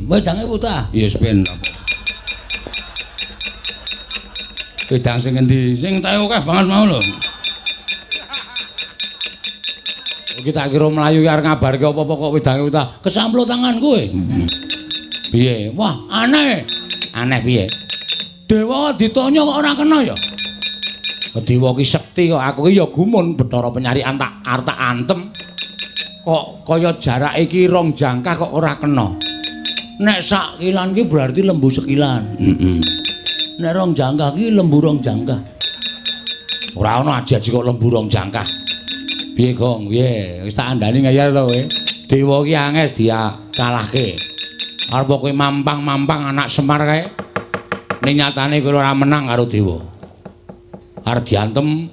Wedange putih. Iya ben. Wedang sing endi? Sing tae akeh banget mau lho. Iki tak kira mlayu arep ngabarke apa-apa kok wedange putih. Kesamplo tangan kowe. Piye? Wah, aneh. Aneh piye? Dewa ditanya kok ora kena ya? Dewa ki sekti kok aku ki ya gumun Bathara Penyarian tak arta antem. Kok kaya jarake iki 2 jangkah kok ora kena. Nek sak kilan ki berarti lembu sekilan. Nek 2 jangkah ki lembu 2 jangkah. Ora ana aji-aji kok lembu 2 jangkah. Piye, Gong? Piye? Wis tak andani ngayal to kowe. Dewa ki angel dia kalahke. Arep kowe mampang-mampang anak Semar kae. Ning nyatane kowe ora menang karo dewa. Arep diantem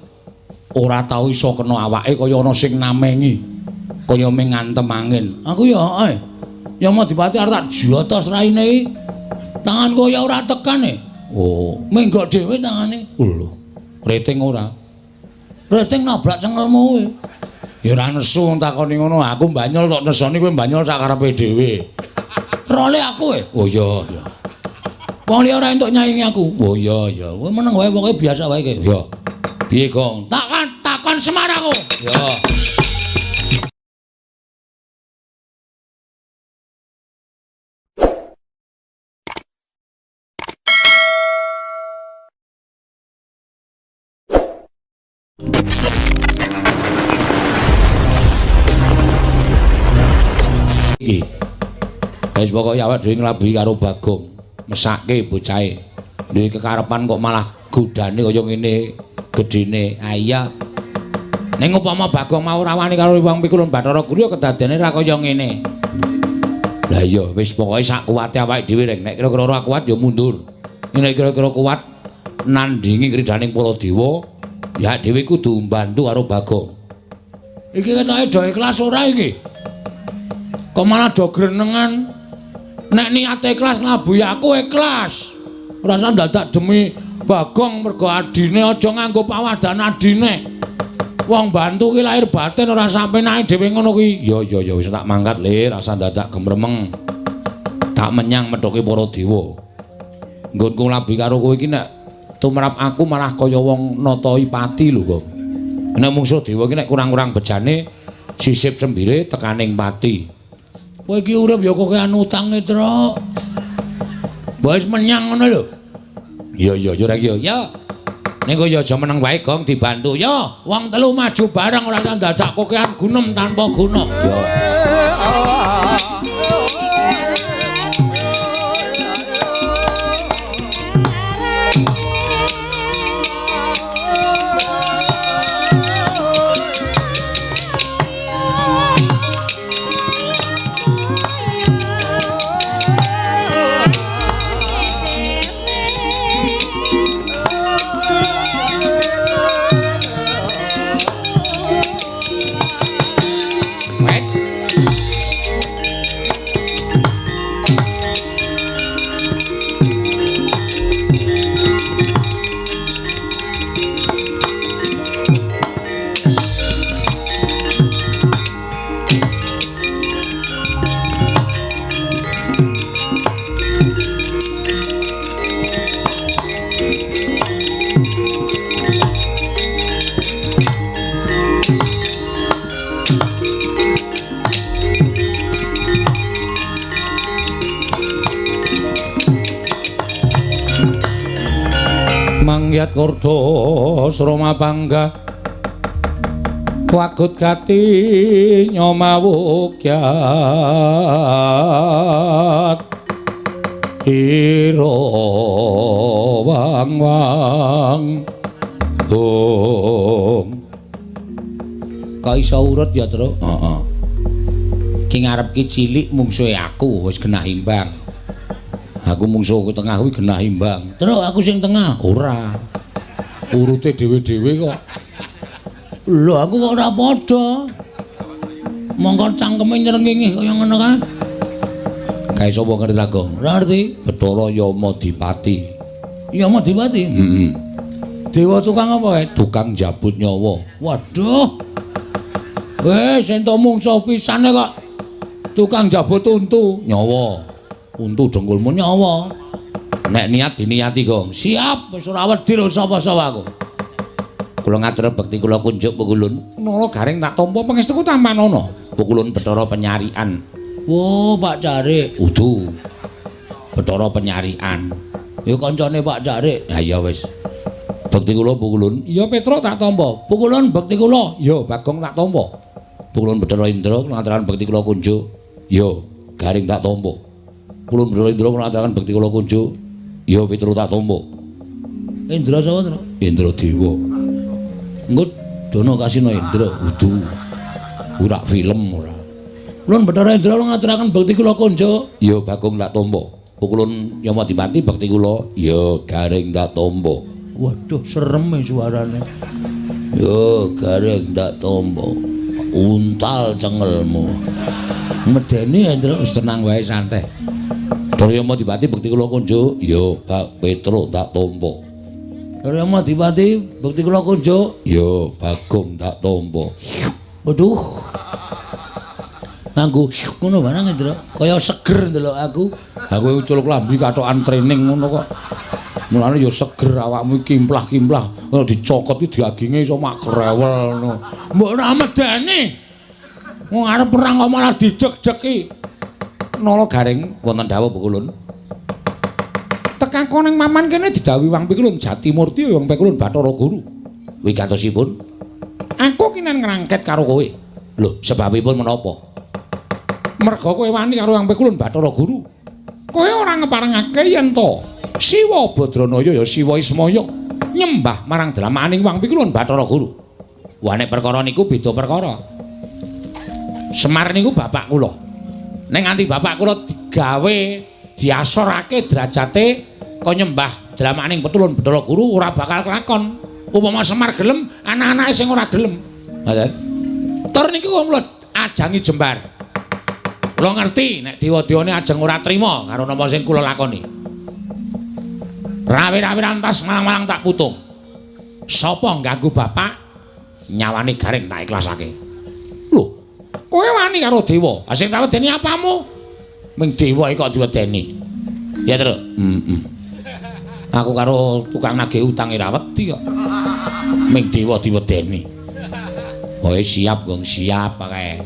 ora tau iso kena awake kaya ana sing namengi. Kaya ming ngantem angin. Aku ya ae. Ya mau dipati arep tak jotos raine iki. Tangan kaya ora tekan e. Oh, menggok dhewe tangane. lho. Rating ora. Rating nabrak cengelmu kowe. Ya ora nesu takoni ngono. Aku mbanyol tok nesoni kowe mbanyol sak karepe dhewe. Role aku e. Oh iya, iya. Wong liya ora entuk nyaingi aku. Oh iya, iya. Kowe meneng wae pokoke biasa wae kowe. Iya. Piye, Gong? Takon Semar aku. Ya. Iki. Wis pokoke awak dhewe nglabuhi karo Bagong, mesake bocahe. Duwe kekarepan kok malah godane kaya ngene gedene. Ah iya. Ning upama Bagong mau rawani karo wong pikulun Bathara Guru kedadene ra kaya ngene. Lah iya wis pokoke sak kuwate awake dhewe rek. Nek kira-kira ora kuat ya mundur. Nek kira-kira kuat nandingi kridaning para dewa, ya dhewe kudu mbantu karo Bagong. Iki ketoke do ikhlas ora iki? Kok malah do grenengan. Nek niate ikhlas nglabuhi aku ikhlas. Ora usah dadak demi Bagong mergo adine aja nganggo pawadan adine. Wong bantu ki lahir batin ora sampe naik dhewe ngono kuwi. Ya wis tak mangkat le, rasa dadak gemremeng. Tak menyang methoke para dewa. Nggonku nglabuhi karo kowe iki nek tumrap aku malah kaya wong natoi pati lho, Kok. Nek mungsuh dewa iki nek kurang-kurang bejane sisip sembire tekaning pati. Kowe iki urip ya kokean utange, Truk. Wis menyang ngono lho. Iya rek yo. Ya. Ning kowe aja meneng wae, Gong, dibantu. Yo, Wong telu maju bareng ora usah dadak kokean gunem tanpa guna. yo. Mangyat Korda Srama Pangga Wagut Gati Nyomawukyat Ira wang-wang Kok iso urut ya, Truk? Heeh. Ki ngarep ki cilik mungsuhe aku wis genah imbang. Aku mungsuhku tengah kuwi genah imbang. Truk aku sing tengah. Ora. Urute dhewe-dhewe kok. Lho aku kok ora padha. Mongko cangkeme nyrengingih kaya ngono kae. Kae sapa ngerti ra, Gong? Ora ngerti. Bathara Yamadipati. Yamadipati? Heeh. Dewa tukang apa kae? Tukang jabut nyawa. Waduh. Wis entuk mungsuh pisane kok tukang jabut untu. Nyawa. Untu dengkulmu nyawa. Nek niat diniati, Gong. Siap, wis ora wedi lho sapa-sapa aku. Kula ngatur bekti kula kunjuk Pukulun. Nala garing tak tampa pangestuku tampan ana. Pukulun Bathara Penyarian. Oh, Pak Carik. Udu. Bathara Penyarian. Ya kancane Pak Carik. Ha iya wis. Bekti kula Pukulun. Iya Petruk tak tampa. Pukulun bekti kula. Ya Bagong tak tampa. Pukulun Bathara Indra ngaturaken bekti kula kunjuk. Ya garing tak tampa. Pukulun Bathara Indra ngaturaken bekti kula kunjuk. Ya Petruk tak tampa. Indra sapa, Tru? Indra Dewa. Engko dono kasino Indra udu. Ora film ora. Kulon Bathara Indra ngaturaken bekti kula kunjuk. Ya Bagong tak tampa. Pukulun Yamadipati bekti kula. Ya garing tak tampa. Waduh serem suarane. Ya garing tak tampa. Untal cengelmu. Medeni Indra wis tenang wae santai. Yamadipati bekti kula kunjuk. Ya Pak Petruk tak tampa. Yamadipati bekti kula kunjuk. Ya Bagong tak tampa. Waduh. Nganggo ngono barang Indra. Kaya seger ndelok aku. Aku ucul klambi katokan training ngono kok. Mulane ya seger awakmu kimplah-kimplah. Kalau dicokot iki daginge iso mak grewel ngono. Mbok ora medeni. Wong arep perang kok malah dijeg-jegi. Nala garing wonten dawuh Pukulun. Tekako ning maman kene didhawuhi Wang Pikulun Jatimurti Wang Pikulun Bathara Guru. Wigatosipun aku kinen ngrangket karo kowe. Lho, sebabipun menapa? Merga kowe wani karo Wang Pikulun Bathara Guru. Kowe ora ngeparengake yen to Siwa Badranaya ya Siwa Ismaya nyembah marang dramaning Wang Pikulun Bathara Guru. Wah nek perkara niku beda perkara. Semar niku bapak kula. Nek nganti bapak kula digawe diasorake derajate kaya nyembah dramaning Pitulun Bathara Guru ora bakal kelakon. Upama Semar gelem, anak-anake sing ora gelem. Ngoten. Tur niki kula ajangi jembar. Kula ngerti nek dewa-dewane ajeng ora trima karo napa sing kula lakoni. Rawi-rawi rantas malang-malang tak putung. Sapa ngganggu bapak nyawane garing tak ikhlasake. Lho, kowe wani karo dewa. Ha sing tak wedeni apamu? Ming dewa iki kok diwedeni. Ya, Tru. Aku karo tukang nagih utang ora wedi kok. Ming dewa diwedeni. Kowe siap, Gong, siap kae.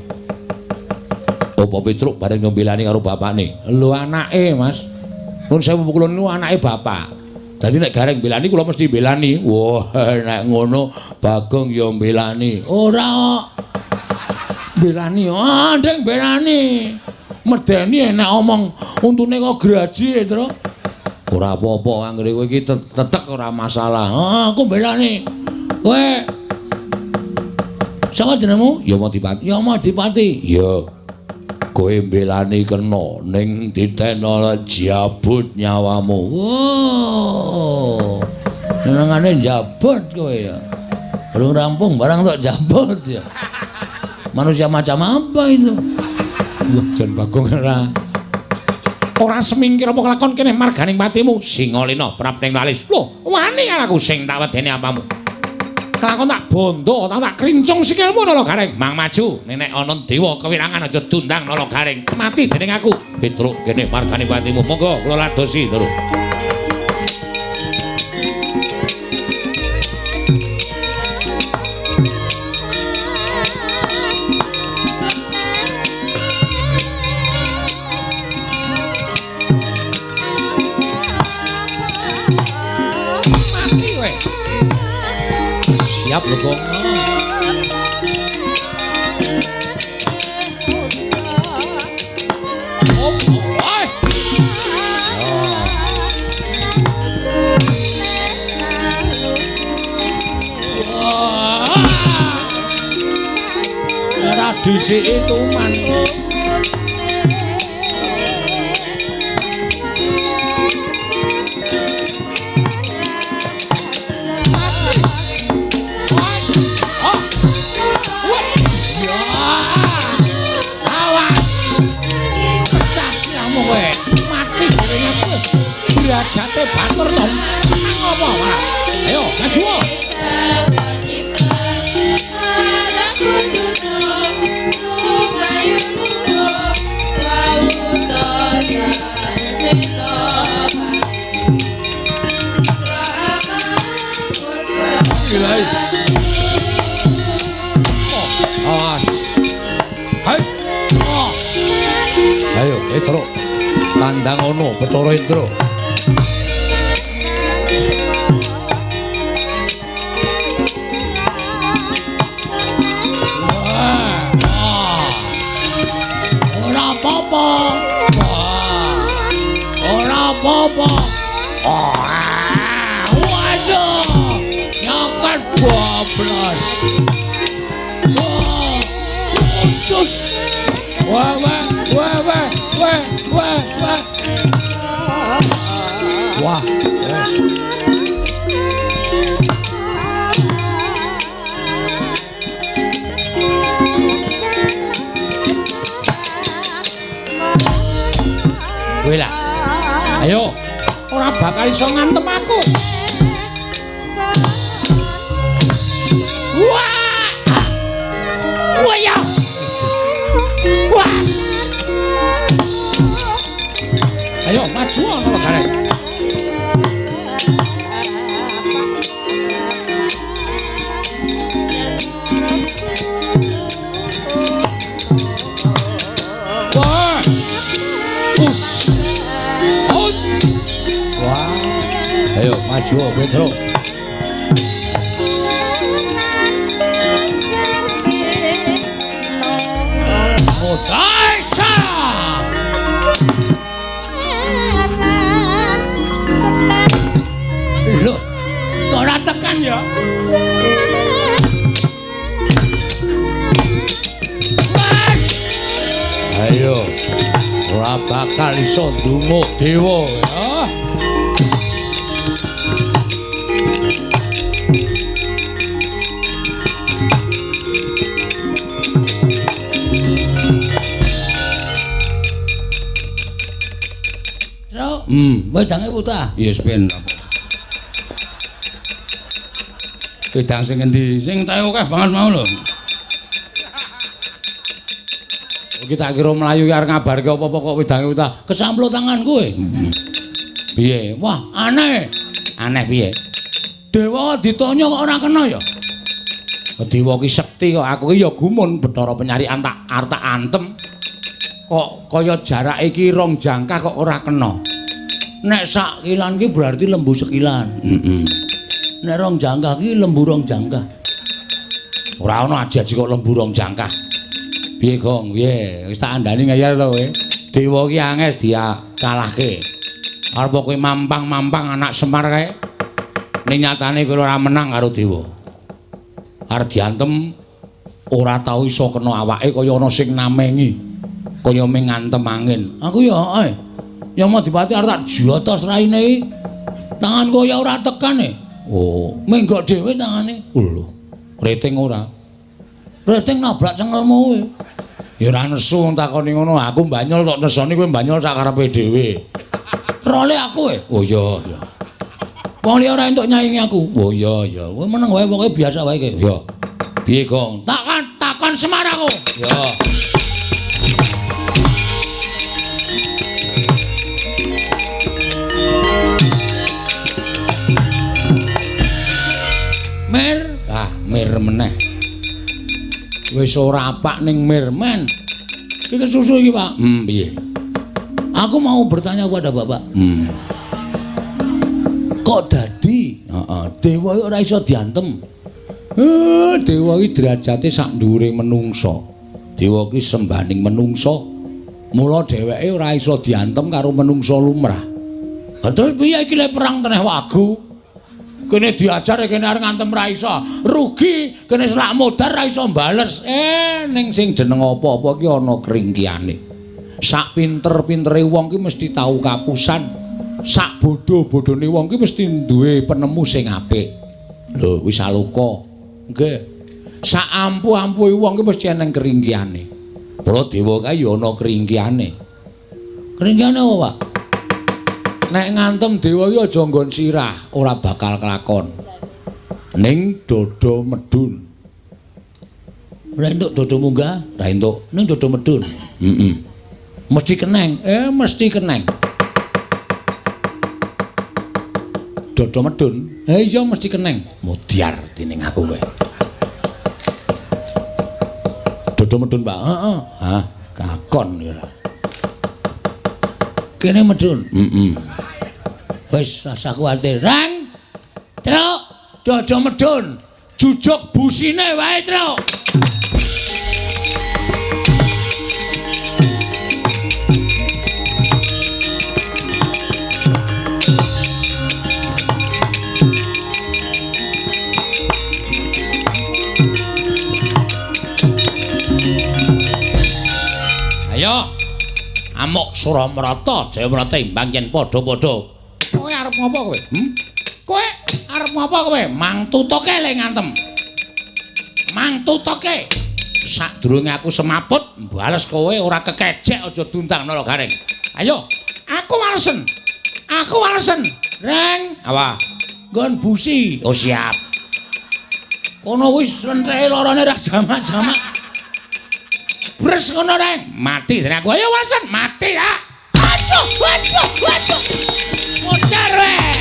Apa Petruk bareng nyombelani karo bapakne? Lho anake, Mas. Nun sewu Pukulun niku anake bapak. Dadi nek gareng belani kula mesti belani. Wah, nek ngono Bagong ya belani. Ora belani, ndeng belani. Medeni enak omong untune kok graji, Tru. Ora apa-apa anggere kowe iki tetek ora masalah. Aku belani. Kowe sapa jenengmu? Yamadipati. Yamadipati. Ya. Kowe mbelani kena ning ditena jabut nyawamu. Wow. Senengane jabut kowe ya. Belum rampung barang tok jabut ya. Manusia macam apa itu? Jan Bagong ora semingkir apa kelakon kene marganing patimu Singalena prapting lalis. Lho, wani aku sing tak wedeni apamu. Kelakon tak bondo, tak krincung sikilmu Nala Garing. Mang maju, nek ana dewa kewirangan aja dundang Nala Garing. Mati dening aku. Petruk kene marganing patimu. Monggo kula ladosi terus. Siap lho, Bong. Tradisi itu man. Jatuh batur dong. Ngopo malah? Ayo maju. Gila. Awas. Hai. Ayo, Indra. Tandang ono Bathara Indra. Ora apa-apa. Ora apa-apa. Waduh. Nyakat bablas. Sus. Wah. Wah. Kowe lah. Ayo, ora bakal iso ngantem aku. Wah! Wah ya. Wah. Ayo maju ana wegane. Wah. Us. Wah. Ayo maju Pedro. Modaisa. Lho, kok ora tekan ya? Mas. Ayo. Ora bakal iso ndunguk dewa ya. Wedange puta. Iya ben. Wedang sing endi? Sing tae akeh banget mau lho. Kita kira mlayu arep ngabarke apa-apa kok wedange puta. Kesamplo tangan kowe. Piye? Wah, aneh. Aneh piye? Dewa ditanya kok ora kena ya? Dewa ki sekti kok aku ki ya gumun Bathara Penyarian tak arep antem. Kok kaya jarake iki 2 jangkah kok ora kena. Nek sak kilan ki berarti lembu sekilan. Heeh. Nek 2 jangkah ki lembu 2 jangkah. Ora ana aji-aji kok lembu 2 jangkah. Piye, Gong? Piye? Wis tak andani ngayal to kowe. Dewa ki angel dia kalahke. Arep kowe mampang-mampang anak Semar kae. Ning nyatane kowe ora menang karo dewa. Arep diantem ora tau iso kena awake kaya ana sing namengi. Kaya ming ngantem angin. Aku ya ae. Ya mau dipati arep tak jotos raine iki. Tangan kaya ora tekan e. Oh, Menggok dhewe tangane. lho. Rating ora. Rating nabrak cengelmu kowe. Ya ora nesu takoni ngono. Aku mbanyol tok nesoni kowe mbanyol sak karepe dhewe. Role aku e. Oh iya, iya. Wong liya ora entuk nyaingi aku. Oh iya, iya. Kowe meneng wae pokoke biasa wae kowe. Ya. Piye, Gong? Takon Semar aku. Ya. Mir, Mir meneh. wis ora apak ning mir, men. Iki kesusu iki, Pak. Piye? Aku mau bertanya kepada Bapak. Kok dadi, dewa ora iso diantem? Dewa iki derajate sak dhuwure menungsa. Dewa ki sembaning menungsa. Mula dheweke ora iso diantem karo menungsa lumrah. Terus piye iki lek perang teneh wagu? Kene diajar kene arep ngantem ra iso. Rugi kene selak modar ra iso bales. Ning sing jeneng apa-apa ki ana kringkiane. Sak pinter-pintere wong ki mesti tau kapusan. Sak bodho-bodhone wong ki mesti duwe penemu sing apik. Lho, wis aluka. Nggih. Sak ampuh-ampuhe wong ki mesti ana kringkiane. Para dewa kae ya ana kringkiane. Kringkiane apa, Pak? Nek ngantem dewa iki aja nggon sirah, ora bakal kelakon. Ning dada medun. Ora entuk dodo munggah, Ra entuk. ning dodo medun. Mesti keneng. Mesti keneng. Dodo medun. Iya mesti keneng. Mudyar dening aku kowe. Dodo medun, Pak. Heeh. Hah, kakon ya. Kene medun. Heeh. Wis rasa kuwatir. Rang. Truk, dodo medun. Jujuk busine wae, Truk. Ayo. Amuk Suramrata, Jayamrata imbang yen padha-padha. Kowe arep ngopo kowe? Kowe arep ngopo kowe? Mang tutuke le ngantem. Mang tutuke. Sadurunge aku semaput, bales kowe ora kekejek aja duntang nala garing. Ayo, Aku walesen. Aku walesen. Reng, apa? nggon busi. Oh siap. Kono wis entheke larane ra jamak-jamak. Bres ngono, Reng. Mati dene aku. Ayo walesen, mati ya. Aduh, waduh, waduh. Mutar wae.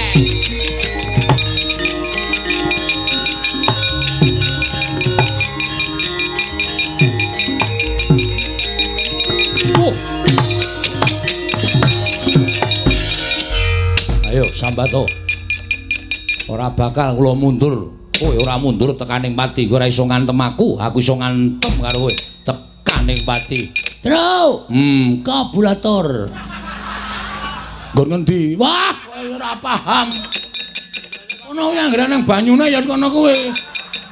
Ayo sambato. Ora bakal kula mundur. Kowe ora mundur tekaning pati. Kowe ora iso ngantem aku iso ngantem karo kowe. Tekaning pati. Truk. Kabulator. Nggon ngendi? Wah, kowe ora paham. Kono yang nang banyune ya kono kowe.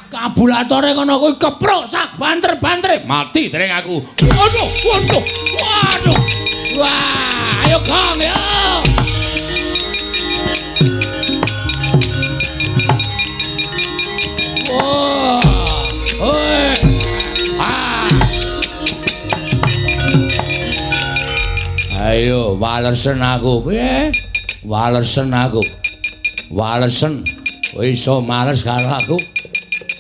Kabulatore kono kowe kepruk sak banter-banter. Mati dereng aku. Waduh, waduh, waduh. Wah, ayo Kang ya. Wah, oi. Ah. Ayo walesen aku. Piye? Walesen aku. Walesen. Kowe iso males karo aku.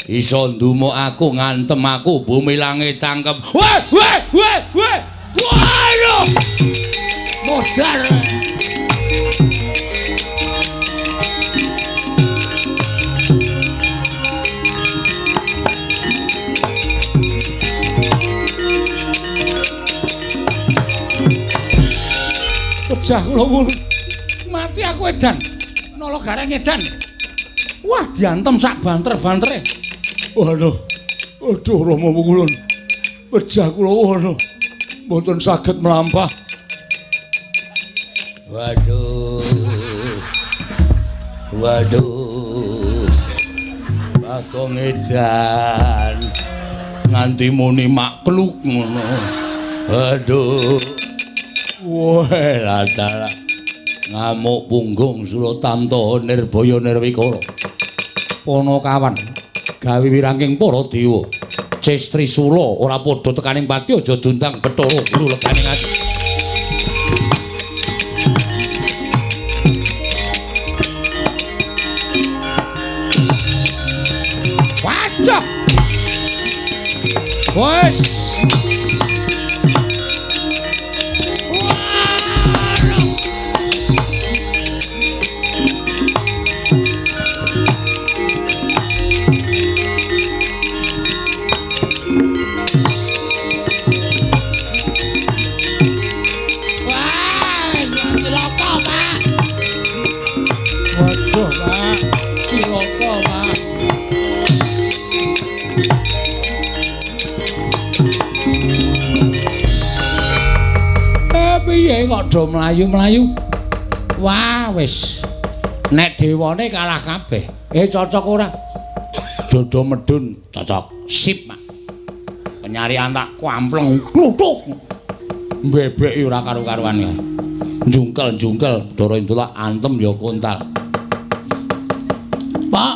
Iso ndumuk aku, ngantem aku, bumi langit tangkep. Weh, weh, weh, weh. Waduh. Modar. Pecah kula wulu. Mati aku edan. Nolo gareng edan. Wah, diantem sak banter-bantere. Waduh. Aduh, Rama Wukulun. Pecah kula waduh. Mboten saged mlampah. Waduh. Waduh. Bagong edan. Nganti muni makluk ngono. Aduh. Wah, latala. Ngamuk punggung Suratanto Nirbaya Nirwikara. Panakawan gawe wirangking para dewa. Cestri Sula ora padha tekaning pati aja duntang Bathara Guru leganing ati. Waduh. Wes. Waduh, Pak. Cilaka, Pak. Piye kok do mlayu-mlayu? Wah, wis. Nek dewane kalah kabeh. Cocok ora? Dodo medun cocok. Sip, Mak. Penyarian tak kwampleng kluthuk. Bebek ora karo-karuan ya. Jungkel-jungkel Dara Indula antem ya kontal. Pak,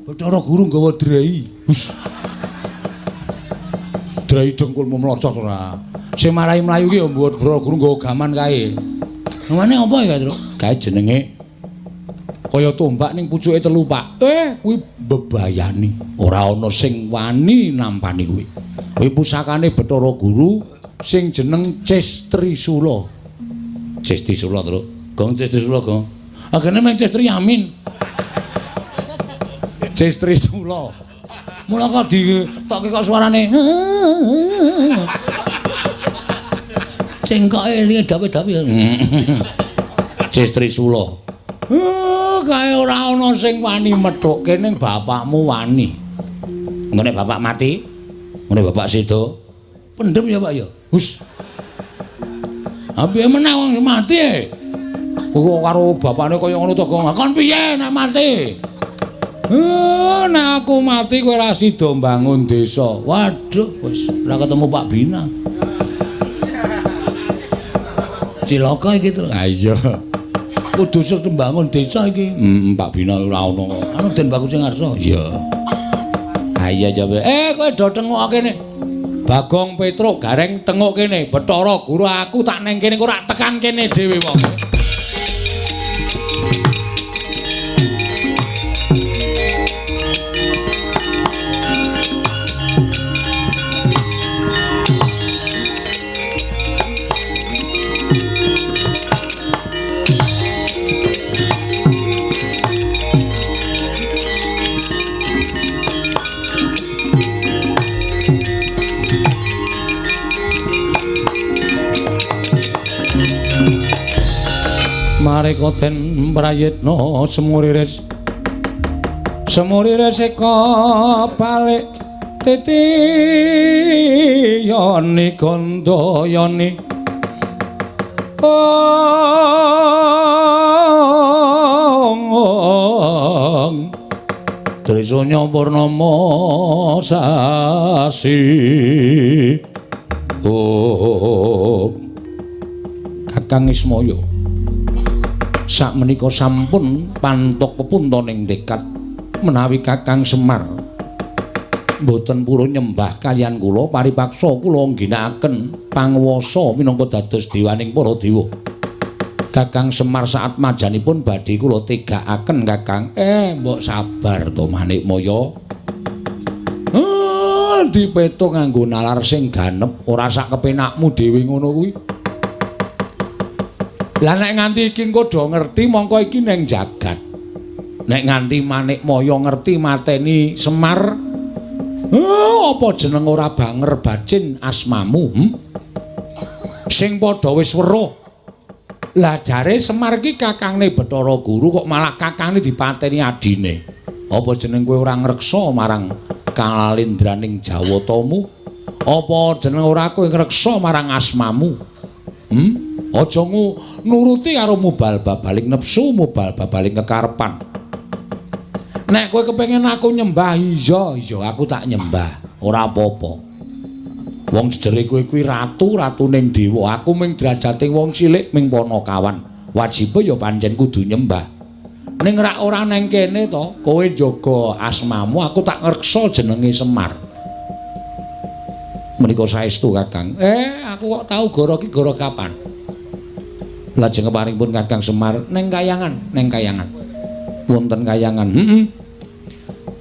Bathara Guru nggawa drai. Hus. Drai dengkulmu mlocot ora. Sing marahi mlayu ki ya mbuat Bathara Guru nggawa gaman kae. Namane apa ya, Tru? Kae jenenge Kaya tombak ning pucuke telu, Pak. Kuwi bebayani. ora ana sing wani nampani kuwi. Kuwi pusakane Bathara Guru sing jeneng Cestri Sula. Cesti Sula, Tru. Gong Cesti Sula, Gong. Agene meng Cestri Yamin. Cestri Sula. Mula kok ditokke kok suarane. Cengkoke li dawe-dawe. Cestri Sula. Kae ora ana sing wani methukke ning bapakmu wani. Ngene bapak mati, ngene bapak sedo. Pendem ya, Pak ya. Hus. Apiye meneh wong mati? Kok karo bapakne kaya ngono to, Gong. Kon piye nek mati? Nek aku mati kowe ora sida mbangun desa. Waduh, wis ora ketemu Pak Bina. Cilaka iki to. Ha iya. Kudu sing mbangun desa iki. Pak Bina ora ono. Anu Den Bagus sing ngarsa. Iya. Ha iya jawab. Kowe do tengok kene. Bagong Petruk gareng tengok kene. Bathara Guru aku tak neng kene kok ora tekan kene dhewe wong. Mareka den prayitna semuriris eka balik titiyani gandayani Trisanya purnama sasi Kakang Ismaya sakmenika sampun pantok pepuntaning tekad menawi Kakang Semar mboten purun nyembah kaliyan kula paripaksa kula ngginakaken panguwasa minangka dados dewaning para dewa. Kakang Semar saat majanipun badhe kula tegakaken Kakang. Mbok sabar to Manikmaya. Dipeto nganggo nalar sing ganep ora sak kepenakmu dhewe ngono kuwi. Lah nek nganti iki engko do ngerti mongko iki ning jagat. Nek nganti Manikmaya ngerti mateni Semar, apa jeneng ora banger bacin asmamu? Sing padha wis weruh. Lah jare Semar iki kakangne Bathara Guru kok malah kakangne dipateni adine. Apa jeneng kowe ora ngreksa marang kalindraning Jawatamu? Apa jeneng ora kowe ngreksa marang asmamu? Aja nuruti karo mubal babaling nepsu, mubal babaling kekarepan. Nek kowe kepengin aku nyembah, iya aku tak nyembah. Ora apa-apa. Wong sejere kowe kuwi ratu-ratuning dewa, aku ming derajate wong cilik ming Panakawan. Wajibe ya pancen kudu nyembah. Ning rak ora neng kene to, kowe jaga asmamu, aku tak ngreksa jenenge Semar. Menika saestu Kakang. Aku kok tau goro ki goro kapan? Lajeng keparingipun Kakang Semar neng kayangan. Wonten kayangan.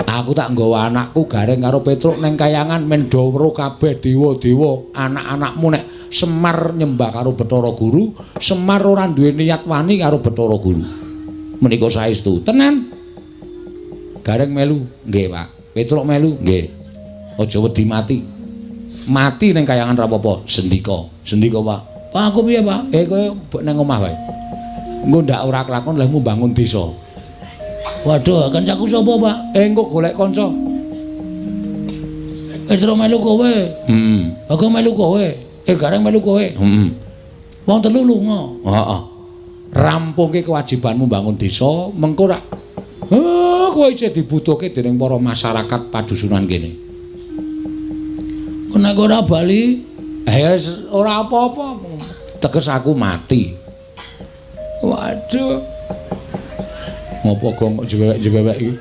Aku tak nggawa anakku gareng karo Petruk neng kayangan men do weruh kabeh dewa-dewa. Anak-anakmu nek Semar nyembah karo Bathara Guru, Semar ora duwe niat wani karo Bathara Guru. Menika saestu. Tenan. Gareng melu, nggih, Pak. Petruk melu, nggih. Aja wedi mati. Mati neng kayangan ra apa-apa, sendika. Sendika, Pak. Pak aku piye, Pak? Kowe nang omah wae. Engko ndak ora kelakon lehmu bangun desa. Waduh, kancaku sapa, Pak? Engko golek kanca. Petruk melu kowe. Aku melu kowe. Gareng melu kowe. Wong telu lunga. Heeh. Rampungke kewajibanmu bangun desa, mengko rak kowe isih dibutuhke dening para masyarakat padusunan kene. Nek ora bali, ora apa-apa. Teges aku mati. Waduh. Ngopo gong kok jewek-jewek iki?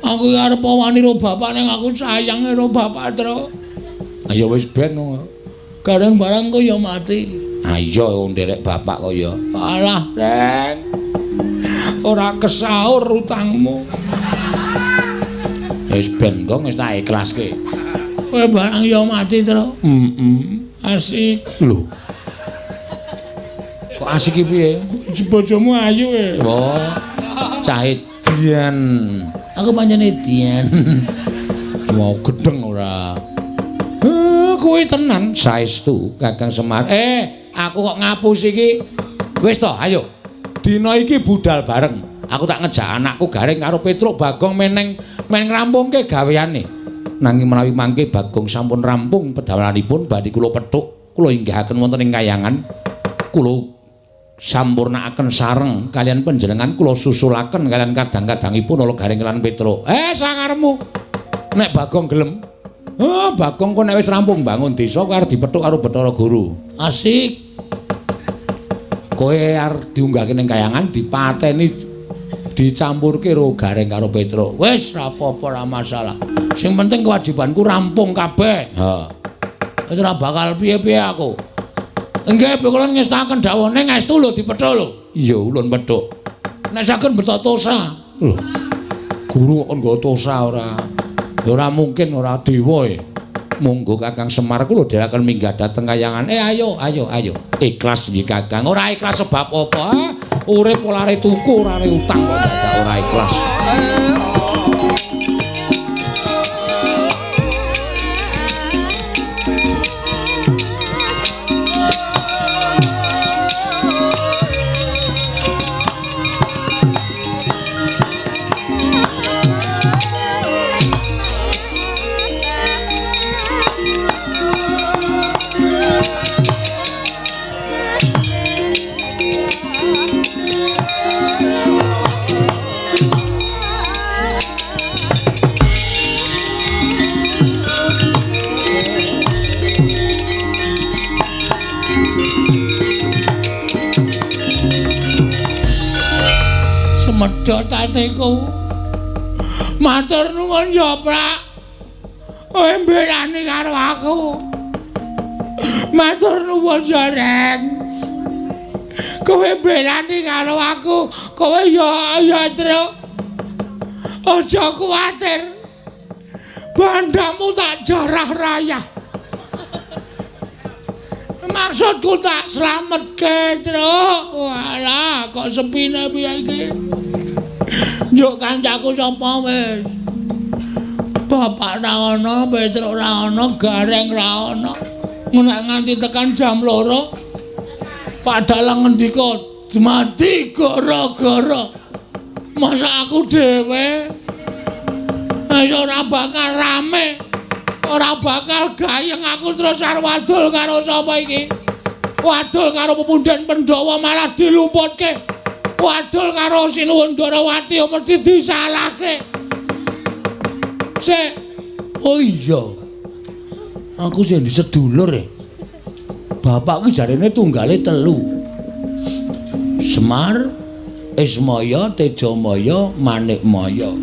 Aku arep wani karo bapak ning aku sayang karo bapak, Tru. Ya wis ben. Gareng barang kok ya mati. Iya nderek bapak kok ya. Alah, Reng. Ora kesaur utangmu. Wis ben kok wis tak ikhlaske. Kowe barang ya mati, Tru. Asik. Lho. Kok asik iki piye? Bojomu ayu e. Oh. Cahe Dian. Aku pancene Dian. Mau gedeng ora. Kuwi tenan Saestu Kakang Semar. aku kok ngapus iki. Wis to, ayo. Dina iki budal bareng. Aku tak ngejak anakku Garing karo Petruk Bagong men ngrampungke gaweane. Nanging menawi mangke Bagong sampun rampung pedawalanipun badhe kula pethuk, kula inggahaken wonten ing kayangan. Kula sampurnakaken sareng kalian panjenengan kula susulaken kalian kadang-kadangipun ala Garing lan Petruk. Sakarepmu. Nek Bagong gelem. Bagong kok nek wis rampung bangun desa kok arep dipethuk karo Bathara Guru. Asik. Kowe arep diunggahke ning kayangan dipateni dicampurke karo Garing karo Petruk. Wis ra apa-apa ra masalah. Sing penting kewajibanku rampung kabeh. Wis ora bakal piye-piye aku. Nggih, kula ngestaken dawuhne ngestu lho dipethuk lho. Iya, ulun pethuk. Nek saged beto tosa. Lho. Guru kok nggo tosa ora. Ya ora mungkin ora dewa e. Monggo Kakang Semar kula dherekaken minggah dhateng kayangan. Ayo. Ikhlas nggih Kakang. Ora ikhlas sebab apa? Urip ora are tuku, ora are utang kok dadak ora ikhlas. Medhot atiku. Matur nuwun ya, Prak. Kowe mbelani karo aku. Matur nuwun ya, Reng. Kowe mbelani karo aku. Kowe ya, Truk. Aja kuwatir. Bandamu tak jarah rayah. Maksudku tak slametke, Truk. Walah, kok sepine piye iki? Njuk kancaku sapa wis? Bapak ra ana, Petruk ra ana, Gareng ra ana. Nek nganti tekan jam 2, padahal ngendika mati gara-gara masa aku dhewe. Wis ora bakal rame. Ora bakal gayeng aku terus arep wadul karo sapa iki? Wadul karo Pepundhen Pandhawa malah dilumputke. Wadul karo Sinuwun Darawati mesti disalahke. Oh iya. Aku sing sedulur Bapak ki jarene tunggale 3. Semar, Ismaya, Tejamaya, Manikmaya.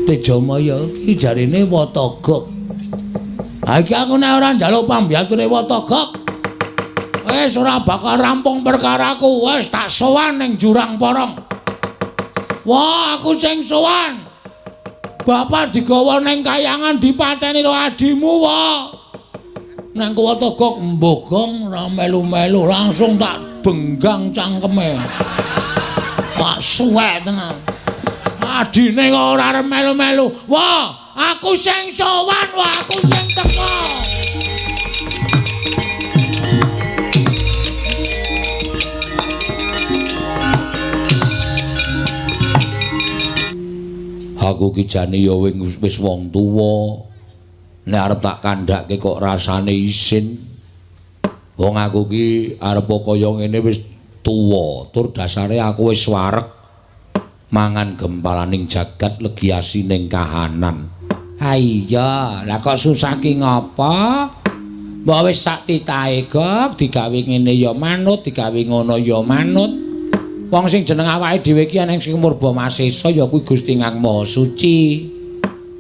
Tejamaya ki jarene Watagok. Ha iki aku nek ora njaluk pambiyature Watagok, wis ora bakal rampung perkaraku. Wis tak sowan ning Jurang Porong. Wah, aku sing sowan. Bapak digawa ning kayangan dipateni karo adimu wae. Nang Watagok mbogong ora melu-melu, langsung tak benggang cangkeme. Tak suwek tenan. Adine kok ora arep melu-melu. Wah, aku sing sowan, wah aku sing teko. Aku ki jane ya wis wong tuwa. Nek arep tak kandhake kok rasane isin. Wong aku ki arep kaya ngene wis tuwa, tur dasare aku wis wareg mangan gempalaning jagat legiasi ning kahanan. Ha iya, lah kok susah ki ngapa? Mbok wis sak titahe kok digawe ngene ya manut, digawe ngono ya manut. Wong sing jeneng awake dhewe iki ana sing murba masesa ya kuwi Gusti Kang Maha Suci.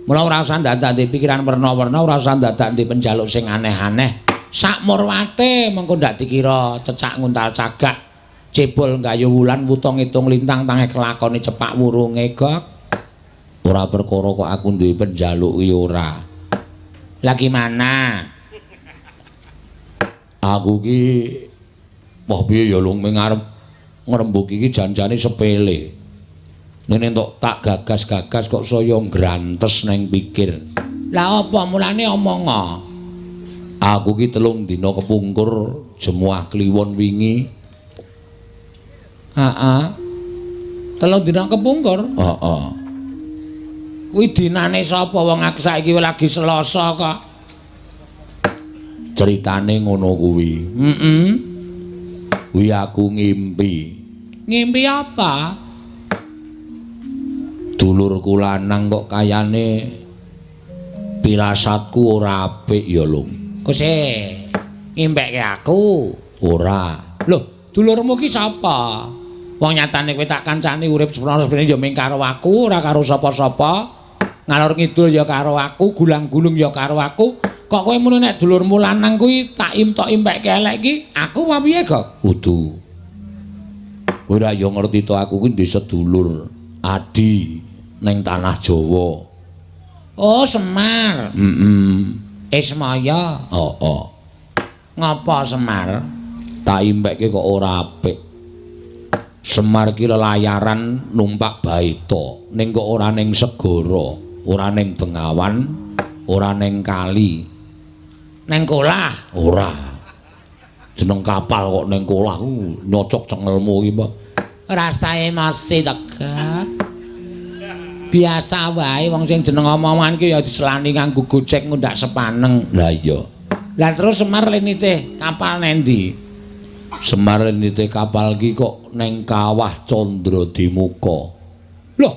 Mula ora usah ndandak pikiran werna-werna, ora usah ndandak penjaluk sing aneh-aneh. Sak murwate mengko ndak dikira cecak nguntal cagak. Cebol nggayu wulan wuta ngitung lintang tangi kelakone cepak wurunge kok. Ora perkara kok aku duwe penjaluk iki ora. Lah gimana? Aku ki wah piye ya lung arep ngrembug iki janjane sepele. Ngene entuk tak gagas-gagas kok saya ngrantes neng pikir. Lah apa mulane omonga? Aku ki 3 dina kepungkur jemuah kliwon wingi. Heeh. 3 dina kepungkur? Heeh. Kuwi dinane sapa wong aku saiki lagi Selasa kok. Ceritane ngono kuwi. Heeh. Kuwi aku ngimpi. Ngimpi apa? Dulurku lanang kok kayane pirasatku ora apik ya, Lung. Kose ngimpekke aku. Ora. Lho, dulurmu ki sapa? Wong nyatane kowe tak kancani urip sepene ya mung karo aku, ora karo sapa-sapa. Ngalor ngidul ya karo aku, gulang-gulung ya karo aku. Kok kowe muni nek dulurmu lanang kuwi tak impekke elek ki, aku apa piye, Gok? Kudu. Kowe ora yo ngerti to aku kuwi duwe sedulur, Adi ning tanah Jawa. Oh, Semar. Ismaya. Heeh. Ngapa Semar? Tak impekke kok ora apik. Semar ki lelayaran numpak baita, ning kok ora ning segara, ora ning Bengawan, ora ning kali. Neng kolah. Ora. Jeneng kapal kok ning kolah nyocok cengelmu iki, Pak. Rasae masih tegak. Biasa wae wong sing jeneng omongan ki ya diselani nganggo gocek ngundak sepaneng. Lah iya. Lah terus Semar lenite kapal nendi? Semar nite kapal ki kok neng kawah Candradimuka. Loh.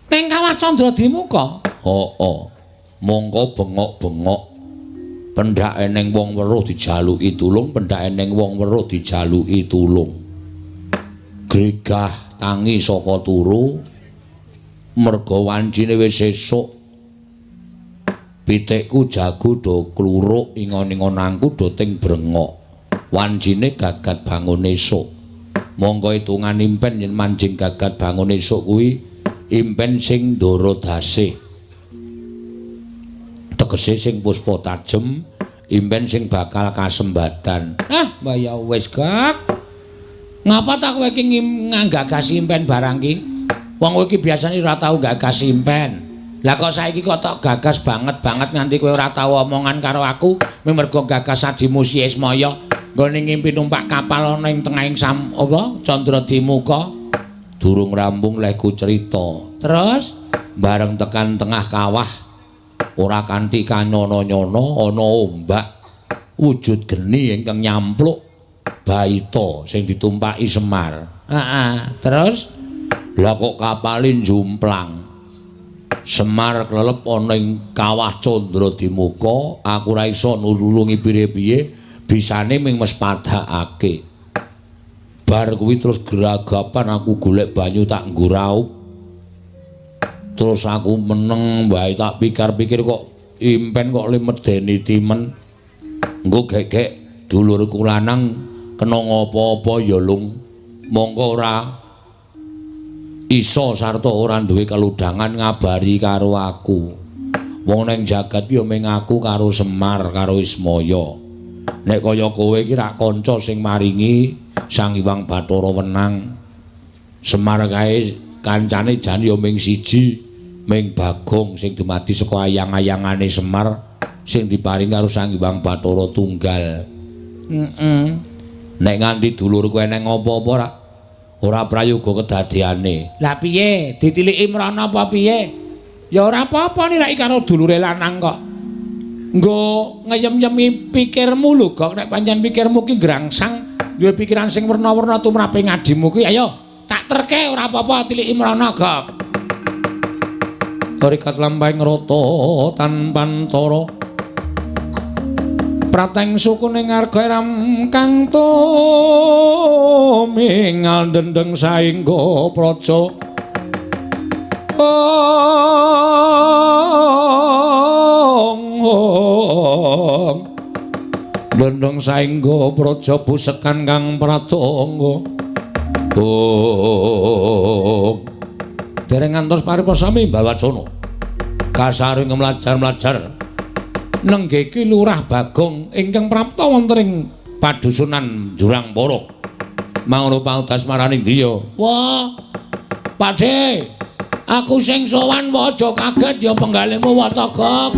Neng kawah Candradimuka? Heeh. Mongko bengok-bengok. Pendhake ning wong weruh dijaluki tulung, pendhake ning wong weruh dijaluki tulung. Gregah tangi saka turu. Merga wancine wis sesuk. Pitikku jago do kluruk ingon-ingonanku do ting brengok. Wancine gagat bangun esuk. Monggo hitungan impen yen manjing gagat bangun esuk kuwi impen sing ndara dasih. Tegese sing puspa tajem, impen sing bakal kasembatan. Ah, mbah ya wis, Gak. Ngapa tak kowe iki nggagas impen barang ki? Wong kowe iki biasane ora tau gagas impen. Lah kok saiki kok tok gagas banget nganti kowe ora tau omongan karo aku, mergo gagas adimu si Ismaya nggone ngimpi numpak kapal ana ing tengahing Candradimuka. Durung rampung lehku cerita. Terus bareng tekan tengah kawah ora kanthi kanyono-nyono ana ombak wujud geni ingkang nyampluk baita sing ditumpaki Semar. Terus lah kok kapalin jumplang. Semar klelep ana ing kawah Candradimuka, aku ora iso nulungi piye-piye, bisane ming mes padhakake. Bar kuwi terus geragapan aku golek banyu tak nggo raup. Terus aku meneng wae tak pikir-pikir kok impen kok le medeni timen. Engko gek-gek dulurku lanang kena ngopo-opo ya, Lung. Mongko ora iso sarta ora duwe keludhangan ngabari karo aku. Wong ning jagat ya mung aku karo Semar karo Ismaya. Nek kaya kowe iki rak kanca sing maringi Sang Hyang Bathara Wenang. Semar kae kancane jan ya mung siji, mung Bagong sing dumadi saka ayang-ayangane Semar sing diparing karo Sang Hyang Bathara Tunggal. Nek nganti dulurku eneng apa-apa ora prayoga kedadeane. lah piye? Ditiliki mrana apa piye? Ya ora apa-apa nilai karo dulure lanang kok. Nggo ngeyem-yemi pikirmu lho, Gok. Nek pancen pikirmu ki grangsang, duwe pikiran sing werna-werna tumrape ngadimu ki, ayo tak terke ora apa-apa tiliki mrana, Gok. Rikat lampahing rata tanpa antara. Prateng suku ning arga ram kang tumingal dendeng saengga praja. Dendeng saengga praja busekan kang pratangga. Dereng ngantos paripasami Mbawacana. Kasaring mlajar-mlajar nenggeki Lurah Bagong ingkang prapta wonten ing padusunan Jurang Para. Mangono pautas marani ndi ya? Wah. Pakde. Aku sing sowan wae aja kaget ya penggalemu Watagok.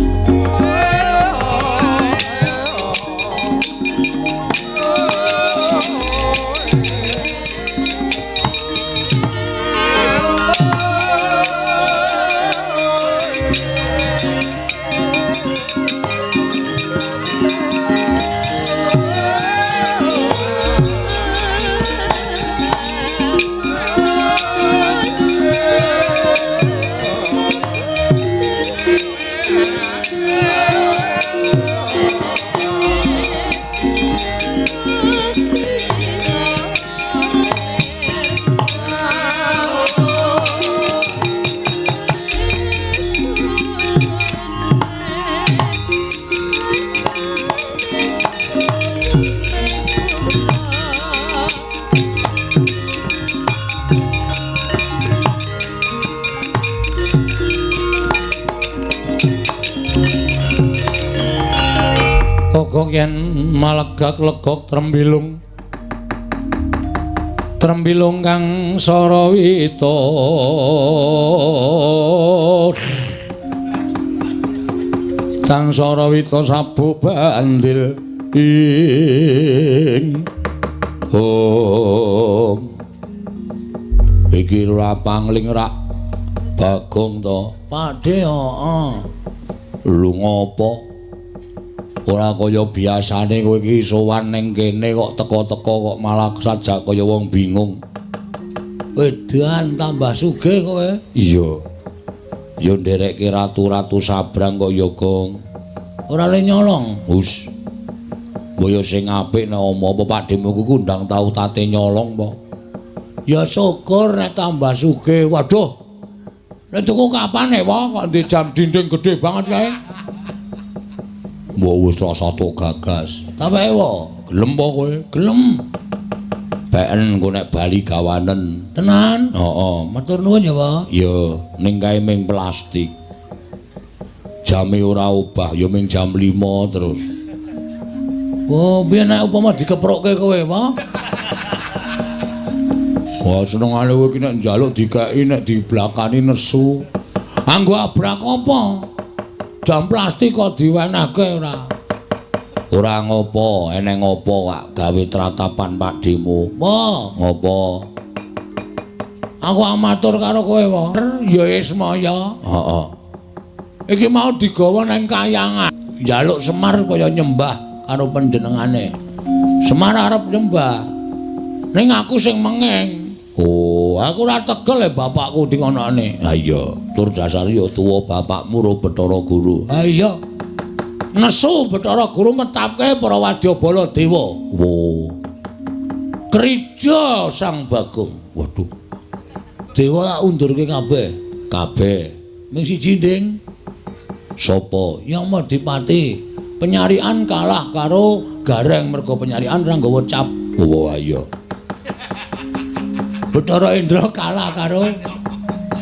Yen malegak legok trembilung kang sarawita sang sarawita sabu bandil ing iki ora pangling rak Bagong to Pakde heeh lu ngopo ora kaya biasane kowe iki sowan ning kene kok teko-teko kok malah sajak kaya wong bingung. Wedan tambah sugih kowe. Iya. Ya nderekke ratu-ratu sabrang kok ya, Gong. Ora le nyolong. Wus. Mbaya sing apik nek apa pakdemu ku ndang tau tate nyolong apa? Ya syukur nek tambah sugih. Waduh. Nek tuku kapan kok di jam dinding gede banget kae. Mbok wis rasa tok gagas. Tapi wae, gelem apa kowe? Gelem. Beken engko nek bali gawanen. Tenan? Heeh. Matur nuwun ya, Pak. Ya, ning kae ming plastik. Jame ora obah, ya ming jam 5 terus. Oh, piye nek upama dikeprokke kowe, Pak? Wah, senengane kowe iki nek njaluk dikeki nek diblakani nesu. Anggo abrak apa? Jam plastik kok diwenehke ora. Ora ngopo, eneng ngopo kak gawe tratapan pakdemu. Apa? Ngopo? Aku amatur karo kowe wae. Ya Ismaya. Heeh. Iki mau digawa nang kayangan. Njaluk Semar kaya nyembah karo panjenengane. Semar arep nyembah. Ning aku sing mengeng. Oh, aku ora tegel ya bapakku di konone. Ha iya, tur dasar ya tuwa bapakmu ro Bathara Guru. Ha iya. Nesu Bathara Guru ngetapke para Wadyabala Dewa. Wo. Krija Sang Bagong. Waduh. Dewa tak undurke kabeh. Kabeh. Ming siji nding. Sapa? Yang Madipati. Penyarian kalah karo Gareng mergo penyarian ora nggawa cap. Oh iya. Bathara Indra kalah karo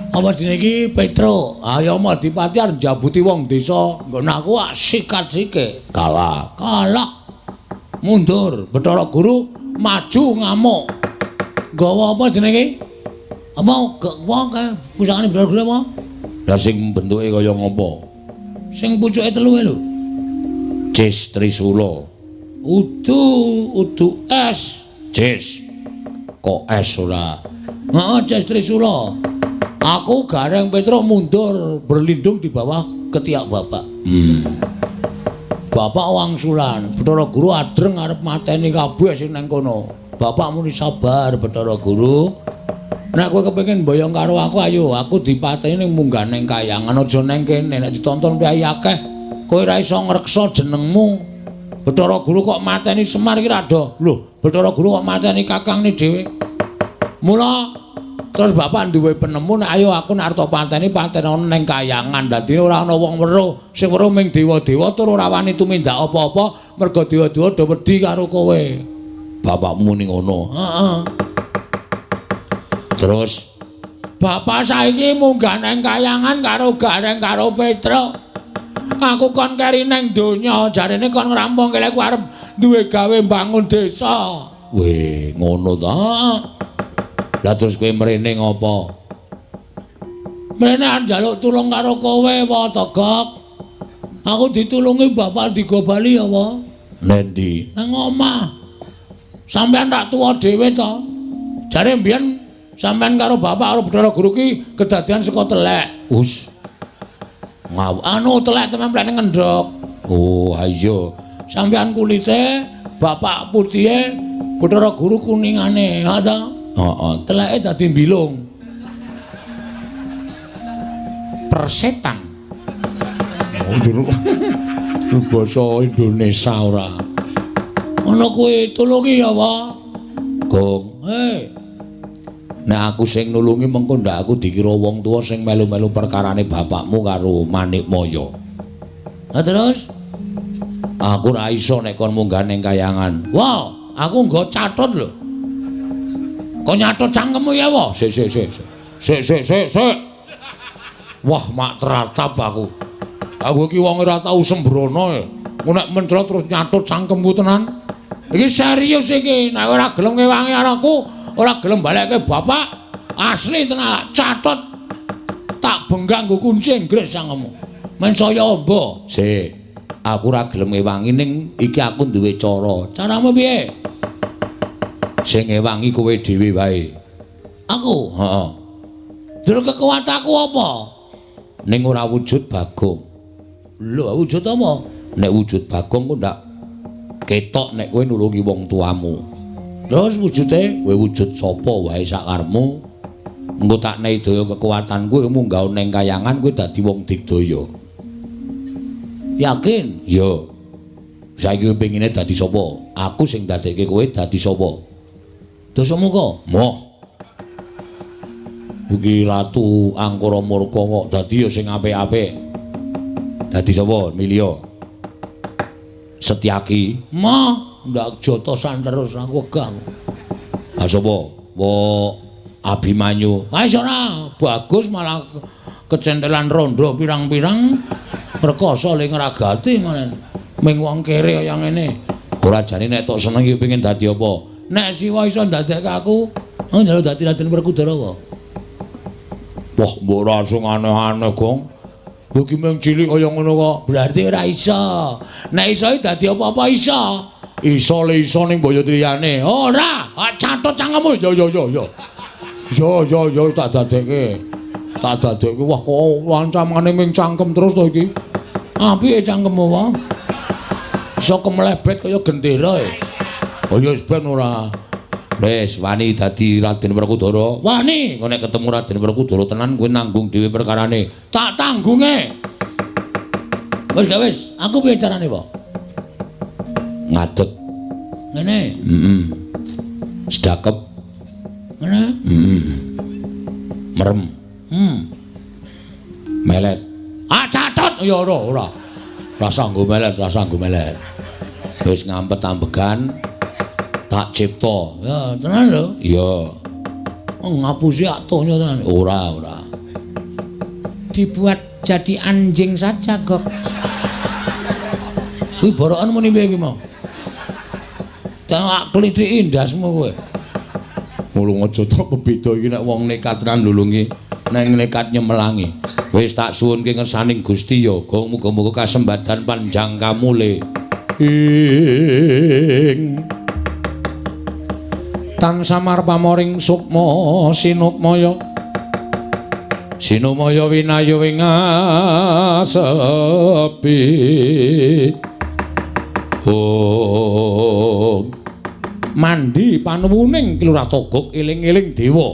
apa jenenge iki Petro. Ayo Madipati arep njabuti wong desa. Nggon aku sikat-sike. Kalah. Mundur. Bathara Guru maju ngamuk. Nggawa apa jenenge? Apa wong kae pusakane Bathara Guru apa? Lah sing bentuke kaya ngopo? Sing pucuke telu lho. Cis Trisula. Udu es. Cis. Kok es ora? Heeh, Cis Trisula. Aku Gareng Petro mundur berlindung di bawah ketiak bapak. Bapak wangsulan, Bathara Guru adreng arep mateni kabeh sing nang kono. Bapak muni sabar Bathara Guru. Nek kowe kepengin mboyong karo aku ayo, aku dipateni ning munggah ning kayangan aja nang kene. Nek ditonton piye akeh, kowe ora iso ngreksa jenengmu. Bathara Guru kok mateni Semar iki rada. Lho, Bathara Guru kok mateni kakangne dhewe. Mula terus bapak duwe penemu nek ayo aku nek arep pateni ana ning kayangan. Dadi ora ana wong weruh, sing weruh ming dewa-dewa tur ora wani tumindak apa-apa mergo dewa-dewa do wedi karo kowe. Bapakmu muni ngono. Heeh. Terus bapak saiki munggah nang kayangan karo Gareng karo Petro. Aku kon keri nang donya, jarene kon ngrampung kene aku arep duwe gawe bangun desa. Weh, ngono ta? Lah terus kowe mrene ngopo? Mrene njaluk tulung karo kowe apa Togok? Aku ditulungi bapak digobali apa? Nendi? Nang omah. Sampeyan tak tuwa dhewe to. Jare mbiyen sampeyan karo bapak karo Bathara Guru ki kedadian saka telek. Us. Anu telek templene ngendhok. Oh, iya. Sampeyan kulite, bapak putihe, Bathara Guru kuningane, ha ta? Heeh. Teleke dadi mbilung. Persetan. Oh, jero. Basa Indonesia ora. Ana kuwi tulungi ya, Pak. Gong. Nek aku sing nulungi mengko ndak aku dikira wong tuwa sing melu-melu perkarane bapakmu karo Manikmaya. Ha terus? Aku ora iso nek kon munggah ning kayangan. Wow, aku nggo catet lho. Kok nyatet cangkemmu ya, Pak? Sik. Wah, mak teratap aku. Aku iki wong ora tau sembrono ya. Nek mencrot terus nyatut cangkemku tenan. Iki serius iki. Nek ora gelem ngewangi aku, ora gelem balekke bapak, asli tenan catet. Tak benggang nggo kunci Inggris cangkemmu. Men saya amba. Sik. Aku ora gelem ngewangi ning iki aku duwe cara. Caramu piye? Sing ngewangi kowe dhewe wae. Aku? Heeh. Dur kekuatanku apa? Ning ora wujud Bagong. Lho, wujud apa? Nek wujud Bagong kok ndak ketok nek kowe nulungi wong tuamu. Terus wujude? Kowe wujud sapa wae sakarepmu. Engko tak nehi daya kekuatanku munggah ning kayangan kowe dadi wong digdaya. Yakin? Iya. Saiki kowe pengine dadi sapa? Aku sing dadekke kowe dadi sapa? Dosamu kok? Moh. Iki Ratu Angkara Murka kok dadi ya sing apik-apik. Dadi sapa? Milya. Setyaki. Mah, ndak jotosan terus aku wegah. Ah sapa? Abimanyu. Wis ora, bagus malah kecentelan rondo pirang-pirang perkasa ling ngragati ngono. Ming wong kere kaya ngene. Ora jane nek tok seneng iki pengin dadi apa? Nek siwa iso ndadekke aku, njaluk dadi Raden Werkudara wae. Wah, mbok ora sing aneh-aneh, Gong. Kowe iki mung cilik kaya ngono kok. Berarti ora iso. Nek iso dadi apa-apa iso. Iso le iso ning Boyodriyane. Ora, catet cangkemmu. Yo tak dadekke. Tak dadekke. Wah, kok wancamane ming cangkem terus to iki. Apike cangkemmu wae? Iso kemlebet kaya gendera e. Oh ya wis ben ora. Wis wani dadi Raden Werkudara. Wani, Engko nek ketemu Raden Werkudara tenan kowe nanggung dhewe perkarane. tak tanggunge. Wis, aku piye carane, Pak? Ngadeg. Ngene. Sedakep. Ngene. Merem. Melet. Catet ya ora. Rasa nggo melet. Wis ngampet ambegan tak cipta. Ya, tenan lho. Iya. Ngapusi aktonya tenan. Ora. Dibuat jadi anjing saja, Gok. Kuwi borokan muni piye iki mau? Tak klithiki ndasmu kowe. Mulung aja tok kebeda iki nek wong nekat tenan nulungi, nek nekat nyemelangi. Wis tak suwunke ngersaning Gusti ya, Gong muga-muga kasembadan panjang kamule. Ing tan samar pamoring sukma sinukmaya winayu wingasepi mandi panuwuning Kilurah Togog eling-eling dewa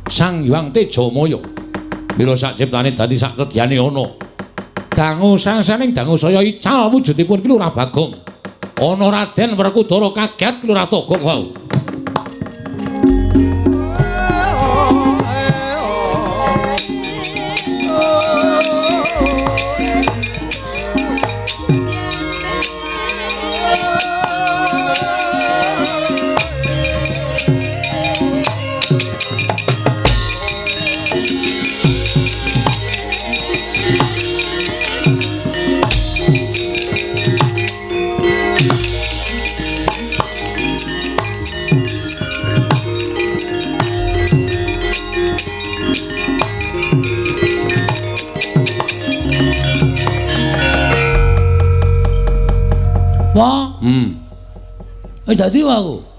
Sang Hyang Tejamaya mila sak ciptane dadi sak tedyane ana dangu sangsaning dangu saya ical wujudipun Kilurah Bagong ana Raden Werkudara kaget Kilurah Togog wau. Wah. Dadi aku.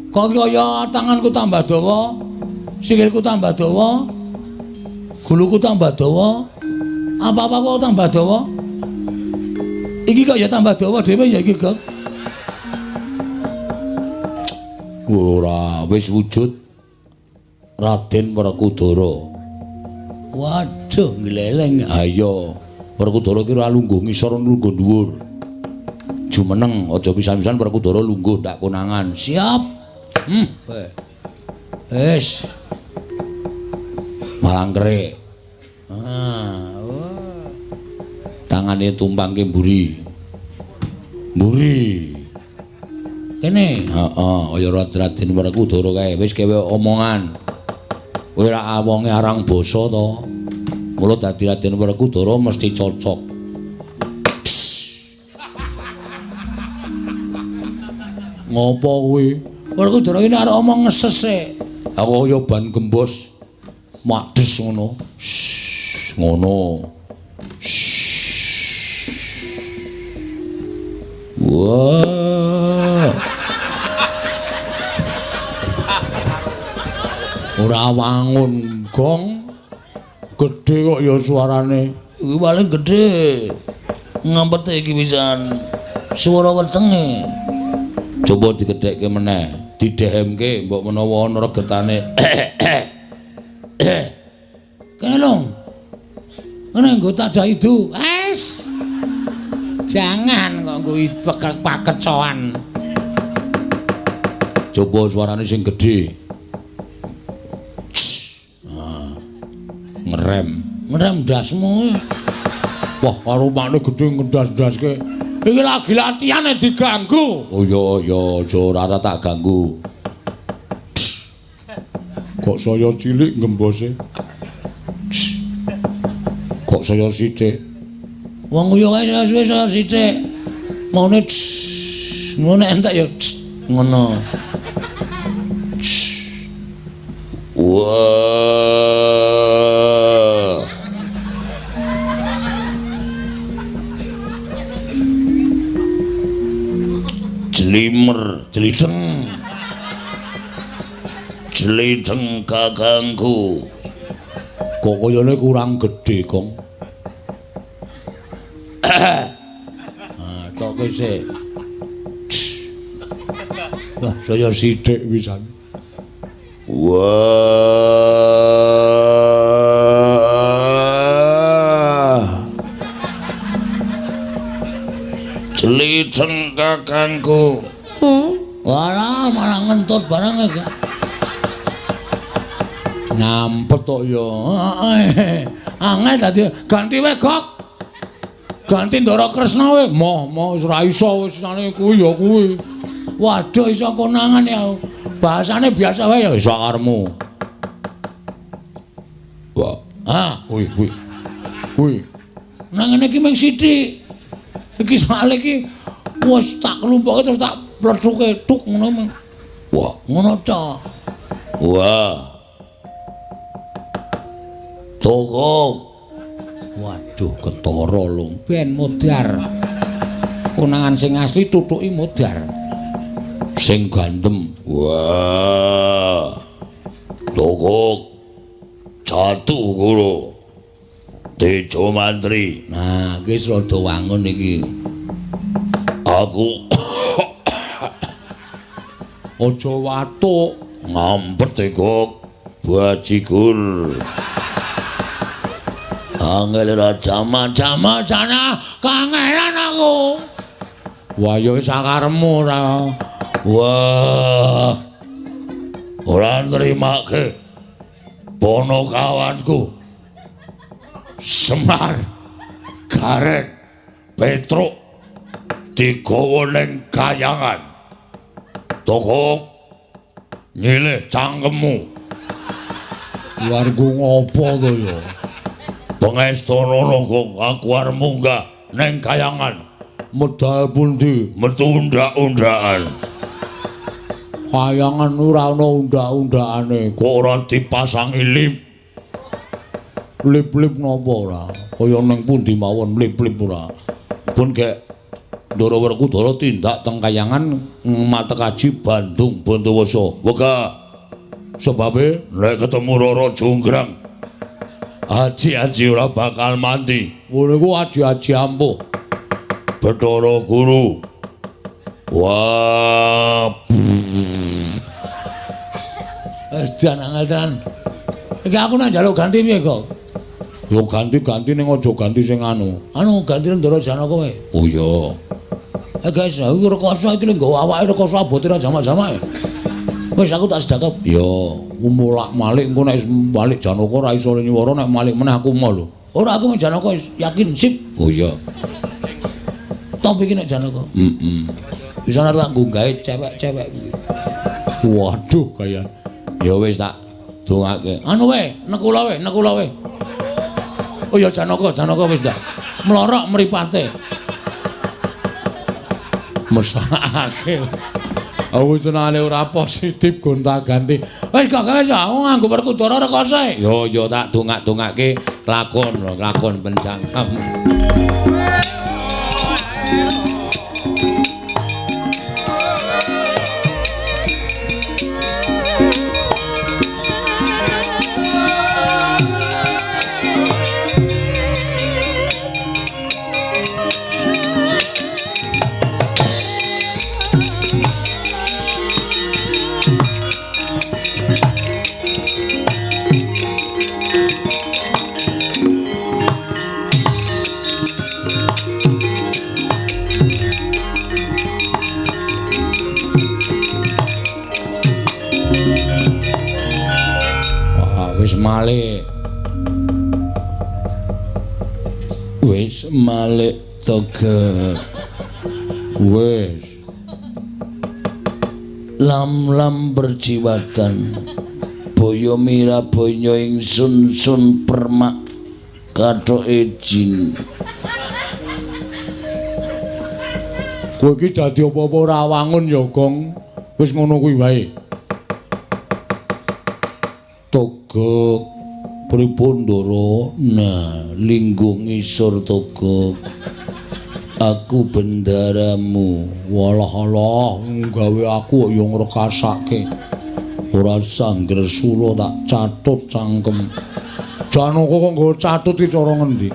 Kok kaya tanganku tambah dawa, sikilku tambah dawa, guluku tambah dawa, apa-apa kok tambah dawa. Iki kok ya tambah dawa dhewe ya iki, Gek. Ora wis wujud Raden Werkudara. Waduh, ngleleng. Ayo, Werkudara ki ora lungguh ngisor lungguh dhuwur. Jumeneng aja pisan-pisan Werkudara lungguh ndak konangan. Siap. Wis. Malangkre. Tangane tumpang ke mburi. Mburi. Kene. Heeh, kaya Raden Werkudara kae wis kewe omongan. Kowe ra wonge arang basa to. Mula dadi Raden Werkudara mesti cocok. Ngopo kuwi? Werkudara iki arep omong ngeses e. Aku kaya ban gembos makdes ngono. Ngono. Wah. Ora wangun gong. Gedhe kok ya suarane. Iki paling gedhe. Ngampet iki pisan. Swara wetenge. Coba digedhekke meneh, didehemke mbok menawa ana regetane. Kene lho. Ngene nggo tak itu. Wes. Jangan kok nggo pakecoan. Coba suarane sing gedhe. Ngerem Ndasmu. wah karo makne gedhe ngendas-ndaske Iki lagi latihane diganggu. oh ya aja ora tak ganggu kok saya cilik ngembose kok saya sithik Wong yo kae wis sithik. Maune ngono entek ya ngono. wah jelimer jelideng kakangku kok kayane kurang gedhe kong tok sik wah saya sithik pisan wah jelideng kakangku Walah malah ngentut barang iki. ngampet tok ya Angel dadi ganti wae Gok. Ganti Ndara Kresna wae. Moh wis ora iso wis sane kuwi ya kuwi. Waduh iso konangan ya. Bahasane biasa wae ya iso karmu wah kuwi nang ngene iki mung sithik. Iki soal iki wis tak klumpuke terus tak plethuke tuk ngono. wah Ngono ta. wah toko Waduh ketara lho. Ben modar. Konangan sing asli tutuki modar. sing gandem wah toko jatuh guru Tejo Mantri Nah, iki rada wangun iki. aku Aja watuk. ngampet tegok bajigur angel raja Jama sana kangelan aku. Wah, ya wis sakaremu ora. wah ora nrimake ponokawanku Semar Garek Petruk digawa ning kayangan toko nyilih cangkemmu Warga ngopo to ya? pengestana kok aku arep munggah ning kayangan Medal pundi? metu undak-undakan Kayangan ora ana undak-undakane. kok ora dipasangi lip Lip-lip napa ora? Kaya ning pundi mawon lip-lip ora. pun gek Ndara Werkudara tindak teng Kayangan Matekaji Bandung Bondowoso. Wega. Sebabe nek ketemu Rara Jonggrang Haji-haji ora bakal mandi. Ngono iku haji-haji ampuh. Bathara Guru. Wah. Wis dianangel tenan. Iki aku nak njaluk ganti piye kok? Yo ganti-ganti ning aja ganti sing anu. Anu ganti Ndara Janaka wae. Oh iya. Guys, aku rekoso iki lho nggawa awake rekoso abote ra jamak-jamak. Wis aku tak sedekap. Yo, mulak-malik engko nek balik Janaka ora iso nyuwara nek malik meneh aku mau lho. Ora aku mek Janaka yakin sip. Oh iya. Top iki nek Janaka. Bisa tak nggunggahe cewek-cewek kuwi. Waduh kaya. Ya wis tak dongake. Anu wae, nekula wae. Oh ya Janaka wis ndak. Mlorok mripate. Mesake. Aku tenane ora positif gonta-ganti. Wis kok wis aku nganggo Werkudara rekoso. Yo tak dongak-dongake lakon penjangkam. Wis malik toga. Wis lam berjiwatan boyo mira boyo ingsun sun permak kathoke jin. Kowe iki dadi apa-apa ora wangun ya, Gong. Wis ngono kuwi wae. Togok pripun Ndara? Nah, linggung ngisor Togok. Aku bendaramu. Walah-alah, gawe aku ya ngrekasake. Ora sangger sura tak catut cangkem. Janaka kok nggo catut iki cara ngendi?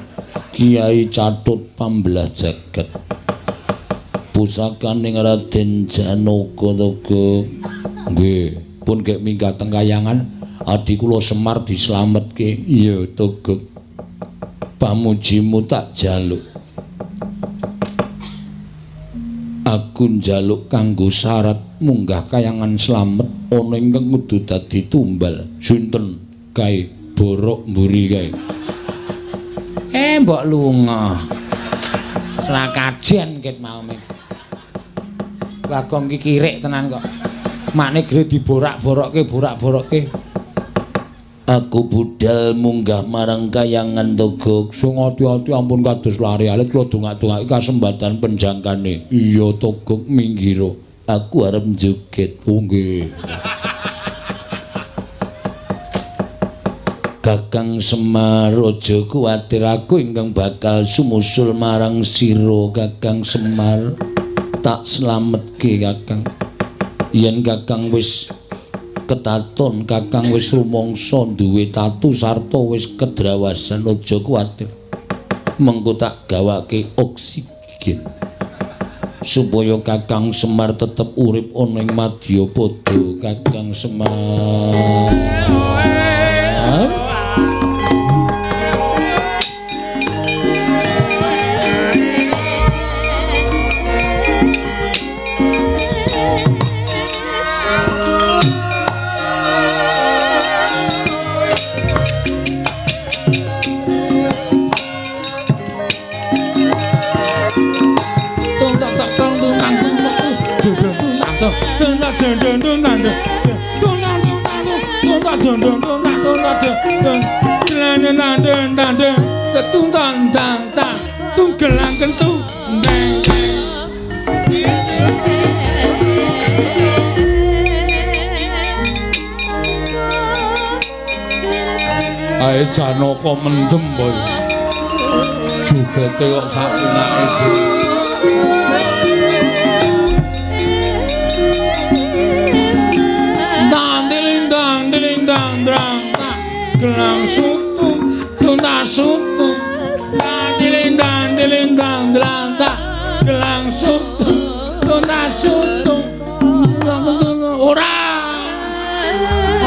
Kiai Catut Pambelah Jagat. Pusakaning Raden Janaka Togok. Nggih, pun gek minggat teng Kayangan. Adi kula Semar dislametke. Iya Togok. Pamujimu tak jaluk. Aku njaluk kanggo syarat munggah Kayangan slamet ana ingkang kudu dadi tumbal. Sinten kae borok mburi kae. Mbok lunga. Selakajen ket mau mek. Bagong iki kirik tenan kok. Makne gre diborak-borokke. Aku budal munggah marang Kayangan Togok. Sing ati-ati ampun kados lari alit kula dongak-dongake kasembatan penjangkane. Iya Togok minggiro. Aku arep joget. Oh nggih. Kakang Semar aja kuwatir aku ingkang bakal sumusul marang sira Kakang Semar. Tak slametke Kakang. Yen Kakang wis ketaton, Kakang wis rumangsa duwe tatu sarta wis kedrawasan, aja kuwatir. Mengko tak gawake oksigen supaya Kakang Semar tetep urip ana ing Madyapada. Kakang Semar. Ae Janaka mendem wae. Jugete kok sak enake.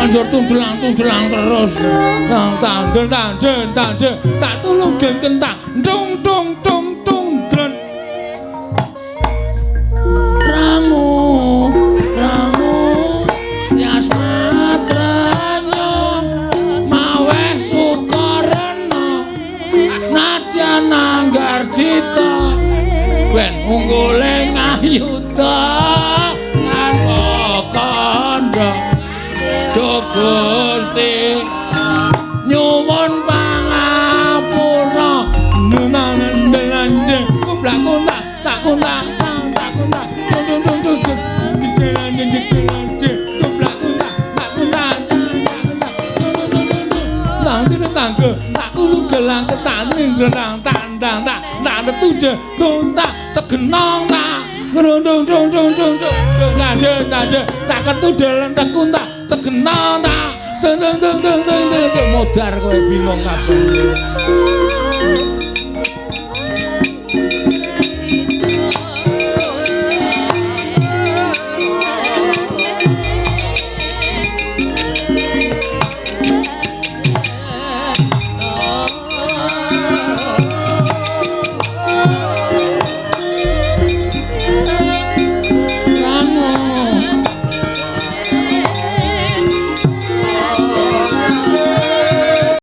banjur tundelang terus tandel tak tulung kentang dung dren rangu tias matranya maweh sukarena nadyan anggar cita ben unggule ngayuta kandha Gusti nyuwun pangapura nunandelande kublakuna takuna modar kowe bingung kabeh